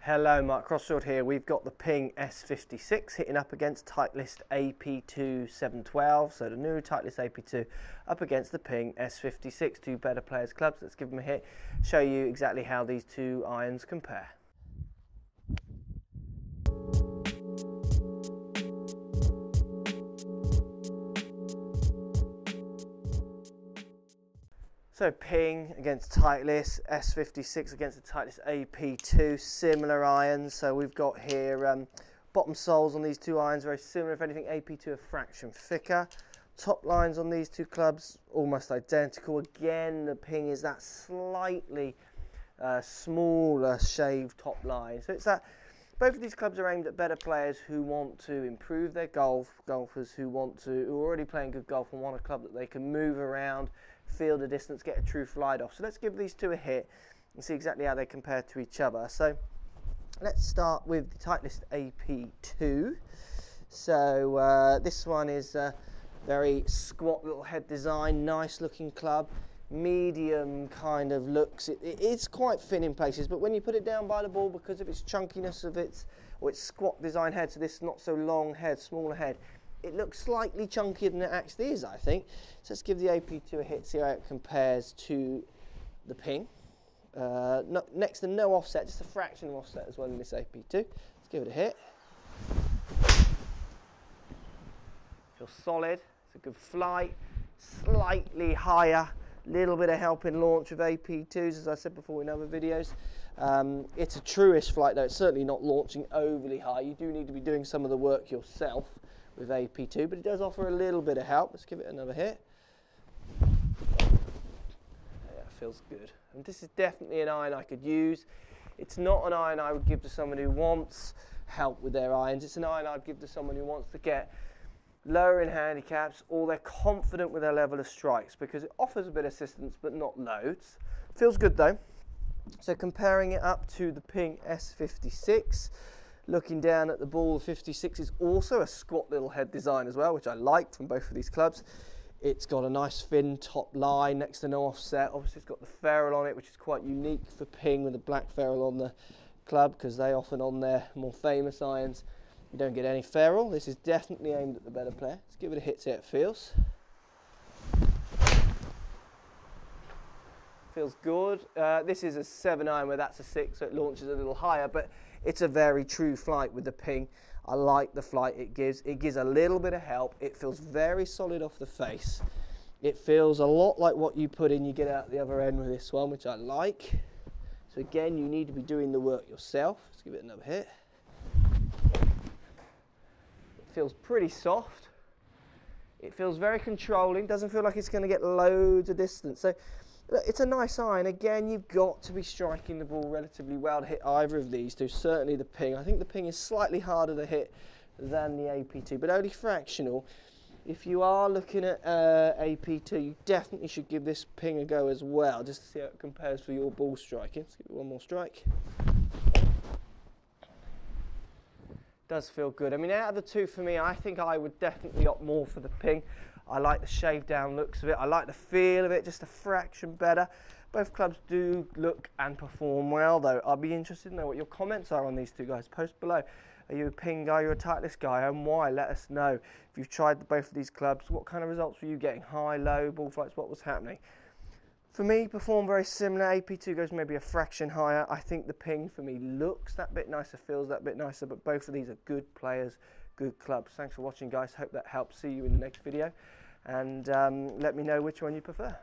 Hello, Mark Crossfield here. We've got the Ping S56 hitting up against Titleist AP2 712. So the new Titleist AP2 up against the Ping S56, two better players clubs. Let's give them a hit, show you exactly how these two irons compare. So Ping against Titleist, S56 against the Titleist AP2, similar irons. So we've got here bottom soles on these two irons, very similar. If anything, AP2 a fraction thicker. Top lines on these two clubs, almost identical. Again, the Ping is that slightly smaller shaved top line. So it's that both of these clubs are aimed at better players who want to improve their golf, golfers who are already playing good golf and want a club that they can move around, feel the distance, get a true flight off. So let's give these two a hit and see exactly how they compare to each other. So let's start with the Titleist AP2. So this one is a very squat little head design, nice looking club, medium kind of looks. It's quite thin in places, but when you put it down by the ball, because of its chunkiness of its squat design head, so this not so long head, smaller head, it looks slightly chunkier than it actually is, I think. So let's give the AP2 a hit, see how it compares to the Ping. Next to no offset, just a fraction of offset as well in this AP2. Let's give it a hit. Feels solid, it's a good flight, slightly higher, little bit of help in launch with AP2s, as I said before in other videos. It's a truish flight though, it's certainly not launching overly high. You do need to be doing some of the work yourself with AP2, but it does offer a little bit of help. Let's give it another hit. Yeah, feels good. And this is definitely an iron I could use. It's not an iron I would give to someone who wants help with their irons. It's an iron I'd give to someone who wants to get lower in handicaps, or they're confident with their level of strikes, because it offers a bit of assistance but not loads. Feels good though. So comparing it up to the Ping S56, looking down at the ball, the 56 is also a squat little head design as well, which I liked from both of these clubs. It's got a nice thin top line, next to no offset. Obviously it's got the ferrule on it, which is quite unique for Ping, with the black ferrule on the club, because they often on their more famous irons you don't get any ferrule. This is definitely aimed at the better player. Let's give it a hit, see how it feels. Feels good. This is a 7 iron where that's a 6, so it launches a little higher, but it's a very true flight with the Ping. I like the flight it gives. It gives a little bit of help. It feels very solid off the face. It feels a lot like what you put in, you get out the other end with this one, which I like. So again, you need to be doing the work yourself. Let's give it another hit. Feels pretty soft. It feels very controlling, doesn't feel like it's going to get loads of distance. So look, it's a nice iron. Again, you've got to be striking the ball relatively well to hit either of these two. Certainly the Ping. I think the Ping is slightly harder to hit than the AP2, but only fractional. If you are looking at AP2, you definitely should give this Ping a go as well, just to see how it compares for your ball striking. Let's give it one more strike. Does feel good. I mean, out of the two for me, I think I would definitely opt more for the Ping. I like the shaved down looks of it. I like the feel of it, just a fraction better. Both clubs do look and perform well though. I'll be interested to know what your comments are on these two guys. Post below. Are you a Ping guy, you're a Titleist guy, and why? Let us know. If you've tried both of these clubs, what kind of results were you getting? High, low, ball flights, what was happening? For me, perform very similar. AP2 goes maybe a fraction higher. I think the Ping for me looks that bit nicer, feels that bit nicer, but both of these are good players, good clubs. Thanks for watching, guys. Hope that helps. See you in the next video, and let me know which one you prefer.